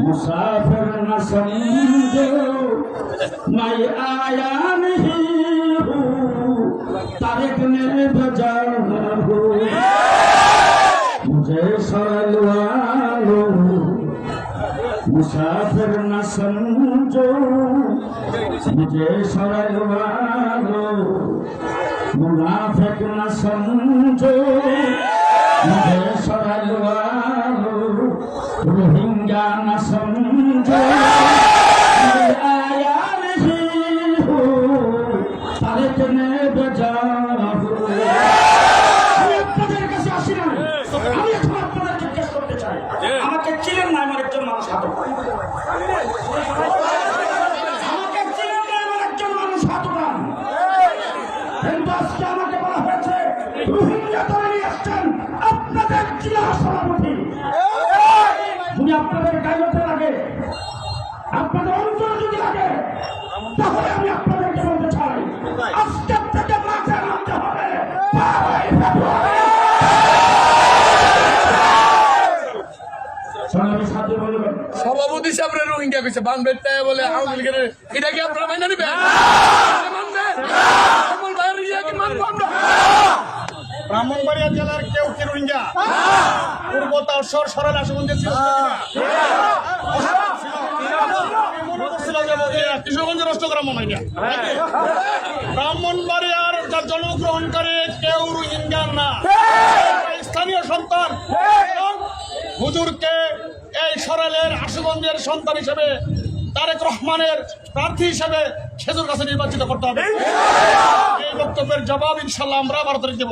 मुसाफिर न समझो मैं आया नहीं हूँ तारिक ने भेजा हो मुझे सरल वालो मुसाफिर न समझो मुझे सरल वालो मुनाफिक न समझो मुझे सरल वालो रोहिंग्या न समझो मैं आया नहीं हूँ तारिक ने भेजा हो। আমি আপনাদের কাছে আসি না, আমি এখন আপনাদের জিজ্ঞেস করতে চাই, আমাকে চিনেন না এমন একজন মানুষ হাত উঠান। আমাকে চিনেন না এমন একজন মানুষ হাত উঠান। কিন্তু আজকে আমাকে বলা হয়েছে রোহিঙ্গা ধরে নিয়ে আসছেন আপনাদের জেলা সভাপতি। যদি আপনাদের গাইতে লাগে, আপনাদের অন্তর যদি লাগে, তাহলে আমি আপনাদেরকে বলতে চাই আজকের থেকে মাঠে নামতে হবে। সভাপতি সাহেব রোহিঙ্গা কইছে বাংলাদেশ বলে আওয়ামী লীগের, এটা কি আপনারা মাইনা নিবেন? ব্রাহ্মণবাড়িয়া জেলার কেউ কি রোহিঙ্গা? পূর্বতা সরল আশুগঞ্জের ছিল কিশোরগঞ্জে নষ্ট করা মনে হয়। ব্রাহ্মণবাড়িয়ার যার জন্মগ্রহণকারী কেউ রোহিঙ্গা না, স্থানীয় সন্তান। হুজুরকে এই সরলের আশুগঞ্জের সন্তান হিসেবে তারেক রহমানের প্রার্থী হিসেবে খেজুর কাছে নির্বাচিত করতে হবে। এই বক্তব্যের জবাব ইনশাল্লাহ আমরা 12 তারিখ দেব।